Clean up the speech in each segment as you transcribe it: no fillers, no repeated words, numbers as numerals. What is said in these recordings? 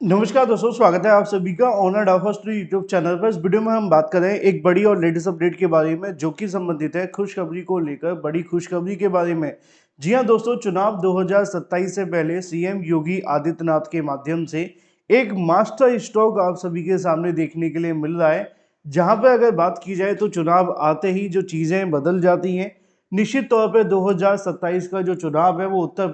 नमस्कार दोस्तों, स्वागत है आप सभी का ऑनर डाफोस्ट्री यूट्यूब चैनल पर। इस वीडियो में हम बात कर रहे हैं एक बड़ी और लेटेस्ट अपडेट के बारे में, जो कि संबंधित है खुशखबरी को लेकर। बड़ी खुशखबरी के बारे में, जी हां दोस्तों, चुनाव 2027 से पहले सीएम योगी आदित्यनाथ के माध्यम से एक मास्टर स्ट्रोक आप सभी के सामने देखने के लिए मिल रहा है। जहां पर अगर बात की जाए तो चुनाव आते ही जो चीजें बदल जाती हैं। निश्चित तौर पर 2027 का जो चुनाव है वो उत्तर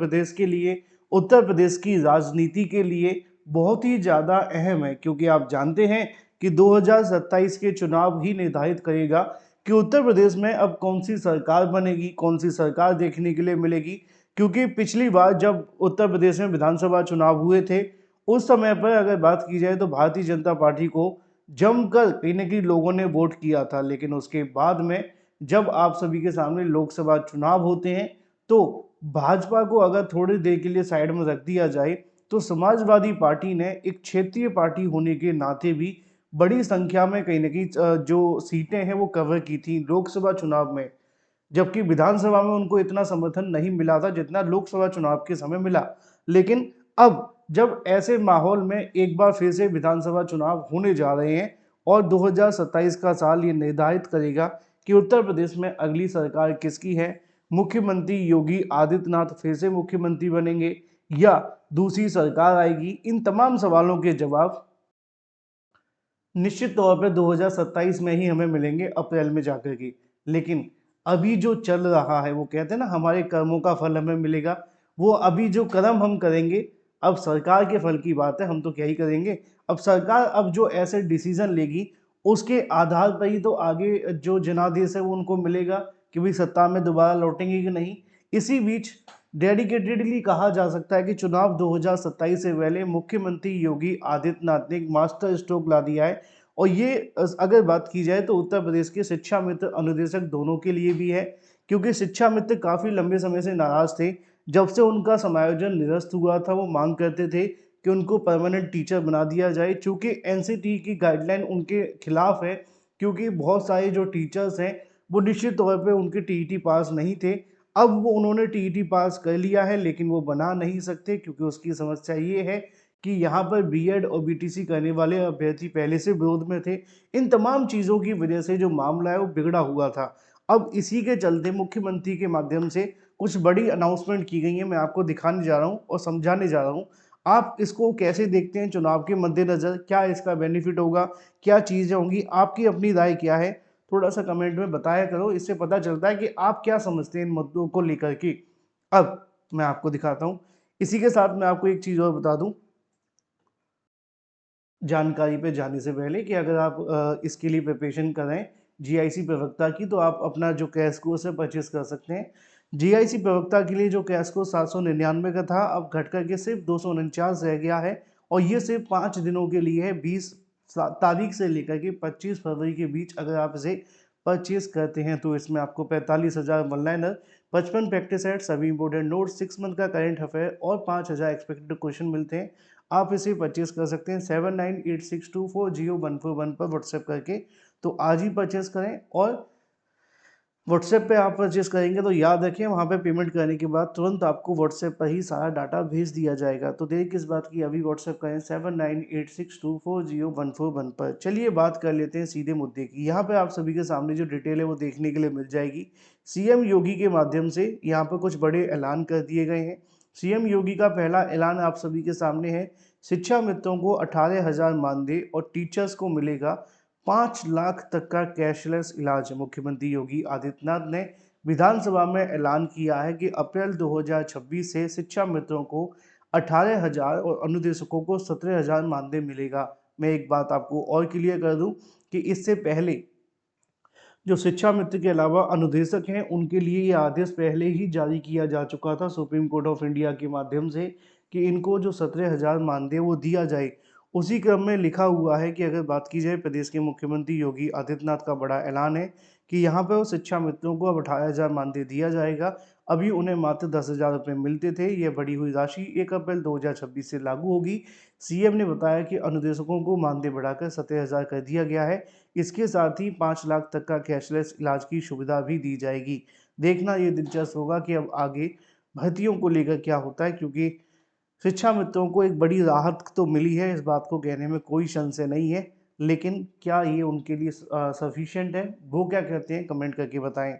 प्रदेश की राजनीति के लिए बहुत ही ज़्यादा अहम है, क्योंकि आप जानते हैं कि 2027 के चुनाव ही निर्धारित करेगा कि उत्तर प्रदेश में अब कौन सी सरकार बनेगी, कौन सी सरकार देखने के लिए मिलेगी। क्योंकि पिछली बार जब उत्तर प्रदेश में विधानसभा चुनाव हुए थे, उस समय पर अगर बात की जाए तो भारतीय जनता पार्टी को जमकर कहीं ना कहीं लोगों ने वोट किया था। लेकिन उसके बाद में जब आप सभी के सामने लोकसभा चुनाव होते हैं, तो भाजपा को अगर थोड़ी देर के लिए साइड में रख दिया जाए, तो समाजवादी पार्टी ने एक क्षेत्रीय पार्टी होने के नाते भी बड़ी संख्या में कहीं ना कहीं जो सीटें हैं वो कवर की थी लोकसभा चुनाव में। जबकि विधानसभा में उनको इतना समर्थन नहीं मिला था जितना लोकसभा चुनाव के समय मिला। लेकिन अब जब ऐसे माहौल में एक बार फिर से विधानसभा चुनाव होने जा रहे हैं और 2027 का साल ये निर्धारित करेगा कि उत्तर प्रदेश में अगली सरकार किसकी है, मुख्यमंत्री योगी आदित्यनाथ फिर से मुख्यमंत्री बनेंगे या दूसरी सरकार आएगी, इन तमाम सवालों के जवाब निश्चित तौर पे 2027 में ही हमें मिलेंगे, अप्रैल में जाकर के। लेकिन अभी जो चल रहा है, वो कहते हैं ना, हमारे कर्मों का फल हमें मिलेगा। वो अभी जो कर्म हम करेंगे, अब सरकार के फल की बात है, हम तो क्या ही करेंगे। अब सरकार अब जो ऐसे डिसीजन लेगी, उसके आधार पर ही तो आगे जो जनादेश है वो उनको मिलेगा कि भाई सत्ता में दोबारा लौटेंगे कि नहीं। इसी बीच डेडिकेटेडली कहा जा सकता है कि चुनाव 2027 से पहले मुख्यमंत्री योगी आदित्यनाथ ने एक मास्टर स्ट्रोक ला दिया है। और ये अगर बात की जाए तो उत्तर प्रदेश के शिक्षा मित्र अनुदेशक दोनों के लिए भी है, क्योंकि शिक्षा मित्र काफ़ी लंबे समय से नाराज थे। जब से उनका समायोजन निरस्त हुआ था, वो मांग करते थे कि उनको परमानेंट टीचर बना दिया जाए, चूँकि एनसीटी की गाइडलाइन उनके खिलाफ है। क्योंकि बहुत सारे जो टीचर्स हैं वो निश्चित तौर पे उनके टीईटी पास नहीं थे। अब वो उन्होंने टीईटी पास कर लिया है, लेकिन वो बना नहीं सकते, क्योंकि उसकी समस्या ये है कि यहाँ पर बीएड और बीटीसी करने वाले अभ्यर्थी पहले से विरोध में थे। इन तमाम चीज़ों की वजह से जो मामला है वो बिगड़ा हुआ था। अब इसी के चलते मुख्यमंत्री के माध्यम से कुछ बड़ी अनाउंसमेंट की गई है। मैं आपको दिखाने जा रहा हूँ और समझाने जा रहा हूँ। आप इसको कैसे देखते हैं चुनाव के मद्देनज़र? क्या इसका बेनिफिट होगा, क्या चीज़ें होंगी, आपकी अपनी राय क्या है? थोड़ा सा कमेंट में बताया करो, इससे पता चलता है कि आप क्या समझते हैं इन मुद्दों को लेकर के। अब मैं आपको दिखाता हूँ। इसी के साथ मैं आपको एक चीज़ और बता दूँ जानकारी पे जाने से पहले, कि अगर आप इसके लिए प्रिपरेशन कर रहे हैं जीआईसी प्रवक्ता की, तो आप अपना जो क्रैश कोर्स है परचेस कर सकते हैं। जीआईसी प्रवक्ता के लिए जो क्रैश कोर्स 799 का था, अब घट करके सिर्फ 249 रह गया है। और ये सिर्फ 5 दिनों के लिए है, 20 तारीख से लेकर के 25 फरवरी के बीच। अगर आप इसे परचेस करते हैं तो इसमें आपको 45,000 वन लाइनर, 55 प्रैक्टिस सेट, सभी इंपोर्टेंट नोट्स, 6 मंथ का करेंट अफेयर और 5,000 एक्सपेक्टेड क्वेश्चन मिलते हैं। आप इसे परचेस कर सकते हैं 7986240141 पर व्हाट्सएप करके। तो आज ही परचेस करें। और व्हाट्सएप पे आप परचेस करेंगे तो याद रखें, वहाँ पे पेमेंट करने के बाद तुरंत आपको व्हाट्सएप पर ही सारा डाटा भेज दिया जाएगा। तो देर किस बात की, अभी व्हाट्सएप करें 7986240141 पर। चलिए बात कर लेते हैं सीधे मुद्दे की। यहाँ पे आप सभी के सामने जो डिटेल है वो देखने के लिए मिल जाएगी। सीएम योगी के माध्यम से यहाँ पर कुछ बड़े ऐलान कर दिए गए हैं। सीएम योगी का पहला ऐलान आप सभी के सामने है। शिक्षा मित्रों को 18,000 मानदेय और टीचर्स को मिलेगा 5 लाख तक का कैशलेस इलाज। मुख्यमंत्री योगी आदित्यनाथ ने विधानसभा में ऐलान किया है कि अप्रैल 2026 से शिक्षा मित्रों को 18,000 और अनुदेशकों को 17,000 मानदेय मिलेगा। मैं एक बात आपको और क्लियर कर दूं कि इससे पहले जो शिक्षा मित्र के अलावा अनुदेशक हैं, उनके लिए ये आदेश पहले ही जारी किया जा चुका था सुप्रीम कोर्ट ऑफ इंडिया के माध्यम से, कि इनको जो 17,000 मानदेय वो दिया जाए। उसी क्रम में लिखा हुआ है कि अगर बात की जाए, प्रदेश के मुख्यमंत्री योगी आदित्यनाथ का बड़ा ऐलान है कि यहाँ पर वो शिक्षा मित्रों को अब 18,000 मानदेय दिया जाएगा। अभी उन्हें मात्र 10,000 रुपये मिलते थे। यह बढ़ी हुई राशि 1 अप्रैल 2026 से लागू होगी। सीएम ने बताया कि अनुदेशकों को मानदेय बढ़ाकर 17,000 कर दिया गया है। इसके साथ ही 5 लाख तक का कैशलेस इलाज की सुविधा भी दी जाएगी। देखना ये दिलचस्प होगा कि अब आगे भर्तियों को लेकर क्या होता है, क्योंकि शिक्षा मित्रों को एक बड़ी राहत तो मिली है, इस बात को कहने में कोई संशय नहीं है, लेकिन क्या ये उनके लिए सफिशिएंट है? वो क्या कहते हैं, कमेंट करके बताएं।